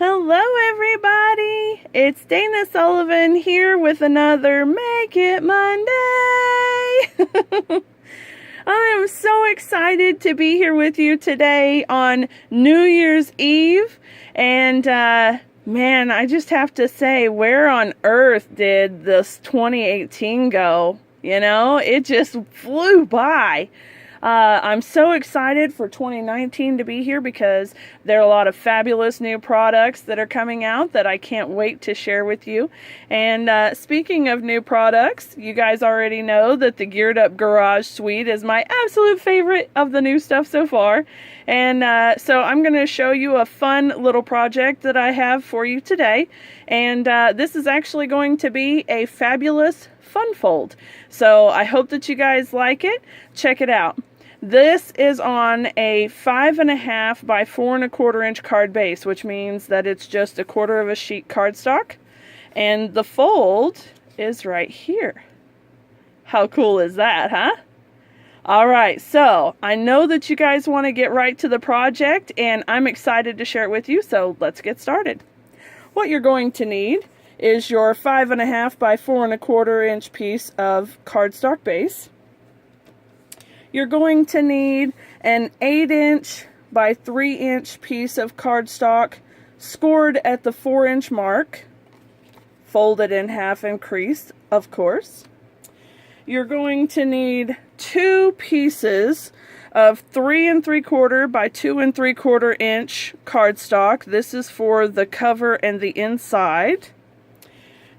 Hello everybody, it's Dana Sullivan here with another Make It Monday. I am so excited to be here with you today on New Year's Eve, and man, I just have to say, where on earth did this 2018 go? You know, it just flew by. I'm so excited for 2019 to be here because there are a lot of fabulous new products that are coming out that I can't wait to share with you. And speaking of new products, you guys already know that the Geared Up Garage Suite is my absolute favorite of the new stuff so far. And so I'm going to show you a fun little project that I have for you today. And this is actually going to be a fabulous fun fold. So I hope that you guys like it. Check it out. This is on a 5.5 by 4.25 inch card base, which means that it's just 1/4 of a sheet cardstock. And the fold is right here. How cool is that, huh? Alright, so I know that you guys want to get right to the project, and I'm excited to share it with you, so let's get started. What you're going to need is your 5.5 by 4.25 inch piece of cardstock base. You're going to need an 8-inch by 3-inch piece of cardstock scored at the 4-inch mark, folded in half and creased, of course. You're going to need 2 pieces of 3 3/4 by 2 3/4 inch cardstock. This is for the cover and the inside.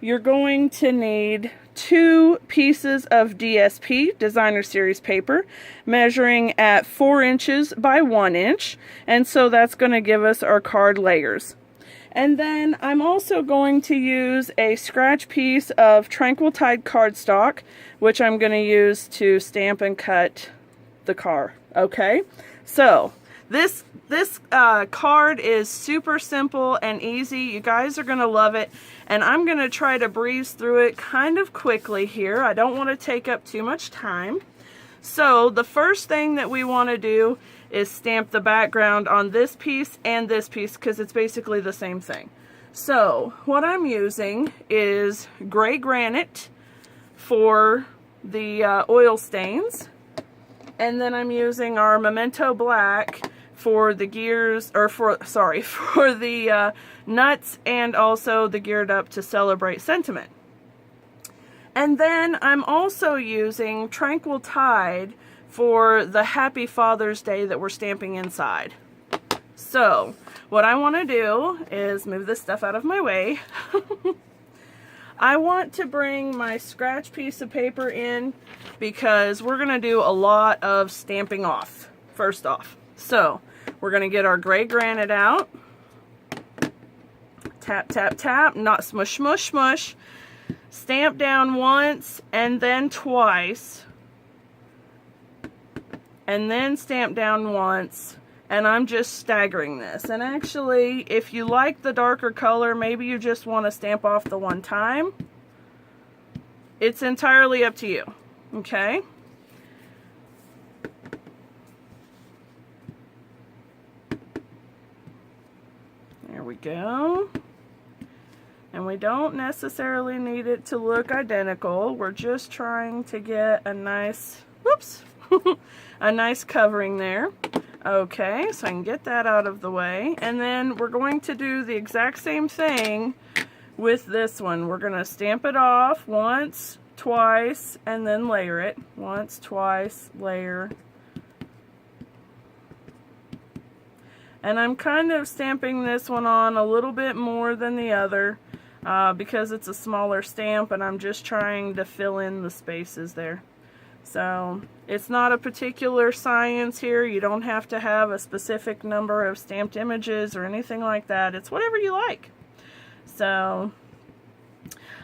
You're going to need 2 pieces of DSP, Designer Series paper, measuring at 4 inches by 1 inch, and so that's going to give us our card layers. And then I'm also going to use a scratch piece of Tranquil Tide cardstock, which I'm going to use to stamp and cut the car. Okay, so this card is super simple and easy. You guys are going to love it, and I'm going to try to breeze through it kind of quickly here. I don't want to take up too much time. So the first thing that we want to do is stamp the background on this piece and this piece because it's basically the same thing. So what I'm using is gray granite for the oil stains, and then I'm using our Memento Black for the gears, or for the nuts, and also the Geared Up to Celebrate sentiment. And then I'm also using Tranquil Tide for the Happy Father's Day that we're stamping inside. So what I want to do is move this stuff out of my way. I want to bring my scratch piece of paper in because we're going to do a lot of stamping off first off. So we're going to get our gray granite out. Tap, tap, tap. Not smush, smush, smush. Stamp down once and then twice. And then stamp down once. And I'm just staggering this. And actually, if you like the darker color, maybe you just want to stamp off the one time. It's entirely up to you. Okay? There we go. And we don't necessarily need it to look identical. We're just trying to get a nice, whoops, a nice covering there. Okay, so I can get that out of the way. And then we're going to do the exact same thing with this one. We're going to stamp it off once, twice, and then layer it. Once, twice, layer. And I'm kind of stamping this one on a little bit more than the other because it's a smaller stamp, and I'm just trying to fill in the spaces there. So it's not a particular science here. You don't have to have a specific number of stamped images or anything like that. It's whatever you like. So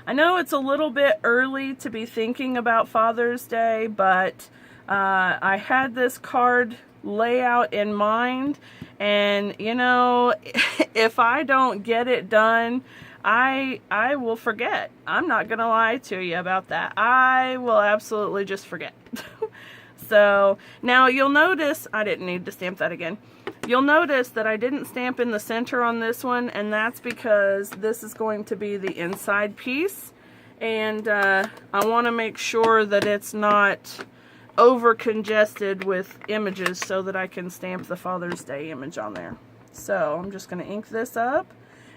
I know it's a little bit early to be thinking about Father's Day, but I had this card layout in mind, and you know, if I don't get it done, I will forget. I'm not gonna lie to you about that. I will absolutely just forget. So now you'll notice I didn't need to stamp that again. You'll notice that I didn't stamp in the center on this one, and that's because this is going to be the inside piece. And I want to make sure that it's not over congested with images so that I can stamp the Father's Day image on there. So I'm just going to ink this up,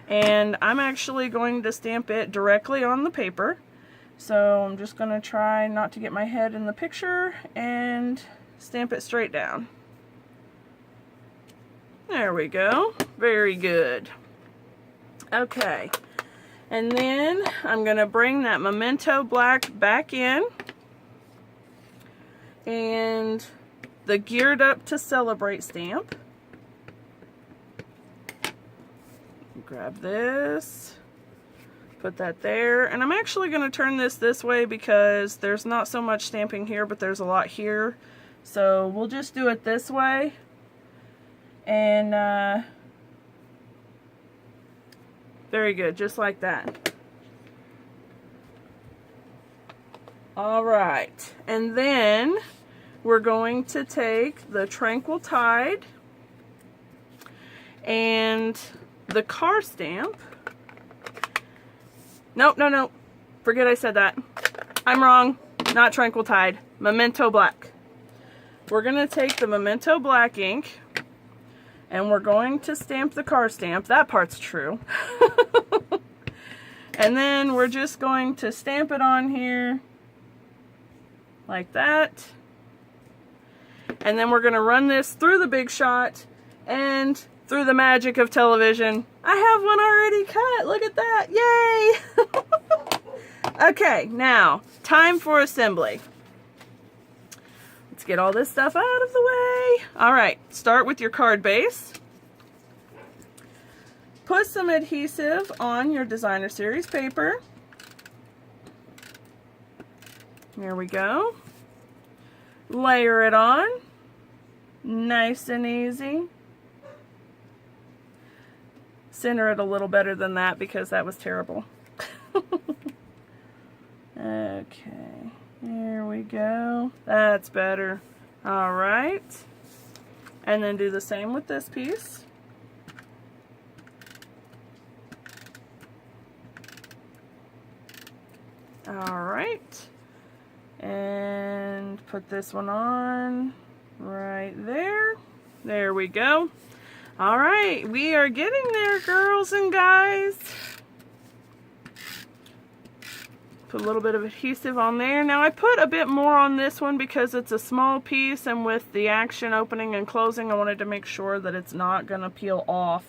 and I'm actually going to stamp it directly on the paper. So I'm just going to try not to get my head in the picture and stamp it straight down. There we go. Very good. Okay. And then I'm going to bring that Memento Black back in. And the Geared Up to Celebrate stamp. Grab this. Put that there. And I'm actually going to turn this way because there's not so much stamping here, but there's a lot here. So we'll just do it this way. And very good, just like that. All right, and then we're going to take the Tranquil Tide and the car stamp. Nope, no, forget I said that. I'm wrong, not Tranquil Tide, Memento Black. We're gonna take the Memento Black ink and we're going to stamp the car stamp. That part's true. And then we're just going to stamp it on here like that. And then we're going to run this through the Big Shot, and through the magic of television, I have one already cut. Look at that. Yay! Okay, now, time for assembly. Let's get all this stuff out of the way. All right, start with your card base. Put some adhesive on your Designer Series paper. There we go. Layer it on. Nice and easy. Center it a little better than that because that was terrible. Okay, here we go. That's better. All right. And then do the same with this piece. All right, and put this one on right there. There we go. All right, we are getting there, girls and guys. Put a little bit of adhesive on there. Now I put a bit more on this one because it's a small piece, and with the action opening and closing, I wanted to make sure that it's not gonna peel off,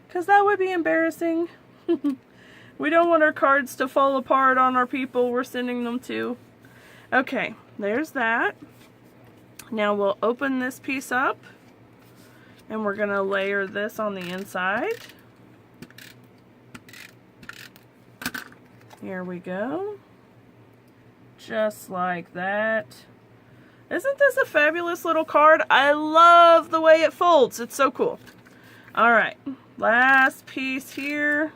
because that would be embarrassing. We don't want our cards to fall apart on our people we're sending them to. Okay, there's that. Now we'll open this piece up, and we're gonna layer this on the inside. Here we go. Just like that. Isn't this a fabulous little card? I love the way it folds. It's so cool. All right, last piece here.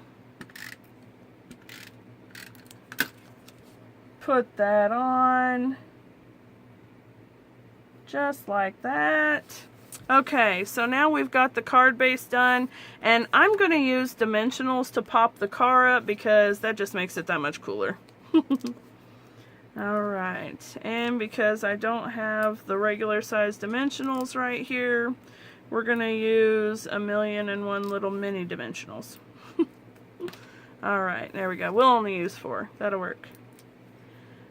Put that on, just like that. Okay, so now we've got the card base done, and I'm going to use dimensionals to pop the car up because that just makes it that much cooler. All right, and because I don't have the regular size dimensionals right here, we're going to use 1,000,001 little mini dimensionals. All right, there we go. We'll only use 4. That'll work.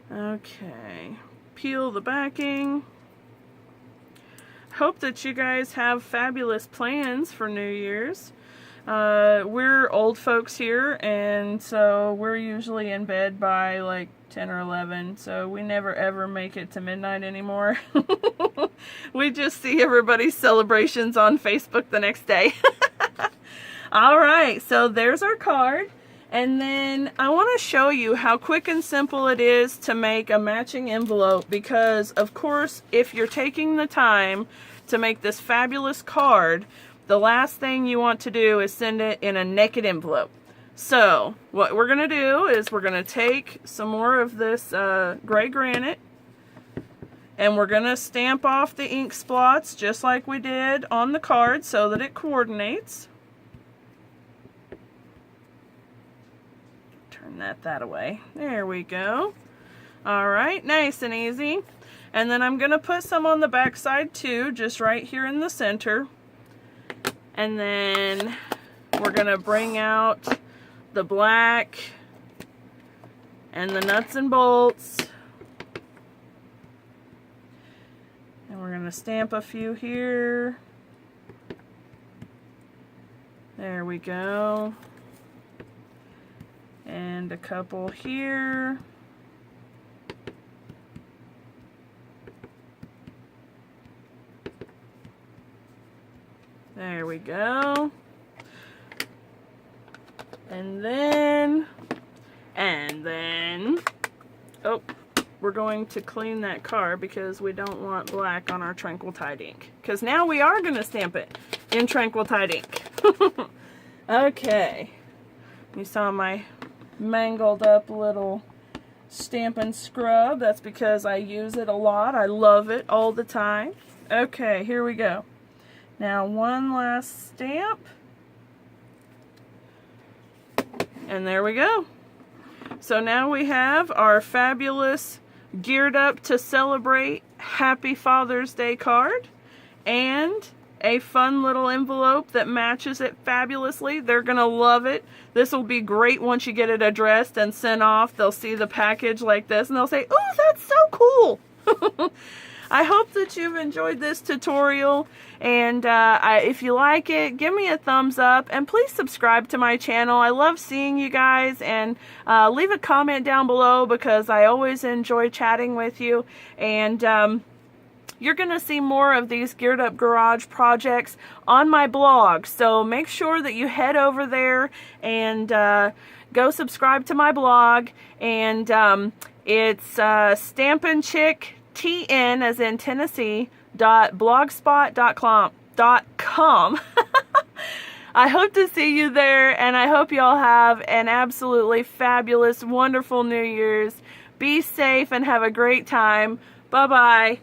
Okay, peel the backing. Hope that you guys have fabulous plans for New Year's. We're old folks here, and so we're usually in bed by like 10 or 11, so we never ever make it to midnight anymore. We just see everybody's celebrations on Facebook the next day. All right, so there's our card. And then I want to show you how quick and simple it is to make a matching envelope, because of course if you're taking the time to make this fabulous card, the last thing you want to do is send it in a naked envelope. So what we're going to do is we're going to take some more of this gray granite, And we're going to stamp off the ink spots just like we did on the card so that it coordinates. Turn that away. There we go. All right, nice and easy. And then I'm going to put some on the back side too, just right here in the center. And then we're going to bring out the black and the nuts and bolts. And we're going to stamp a few here. There we go. And a couple here. There we go. And then, oh, we're going to clean that card because we don't want black on our Tranquil Tide ink. Because now we are going to stamp it in Tranquil Tide ink. Okay. You saw my mangled up little Stampin' scrub. That's because I use it a lot. I love it all the time. Okay, here we go. Now one last stamp. And there we go. So now we have our fabulous Geared Up to Celebrate Happy Father's Day card and a fun little envelope that matches it fabulously. They're going to love it. This will be great once you get it addressed and sent off. They'll see the package like this and they'll say, "Oh, that's so cool." I hope that you've enjoyed this tutorial, and if you like it, give me a thumbs up, and please subscribe to my channel. I love seeing you guys, and leave a comment down below because I always enjoy chatting with you, and you're going to see more of these Geared Up Garage projects on my blog, so make sure that you head over there and go subscribe to my blog, and it's Stampin' Chic TN as in Tennessee .blogspot.com. I hope to see you there, and I hope you all have an absolutely fabulous, wonderful New Year's. Be safe and have a great time. Bye-bye.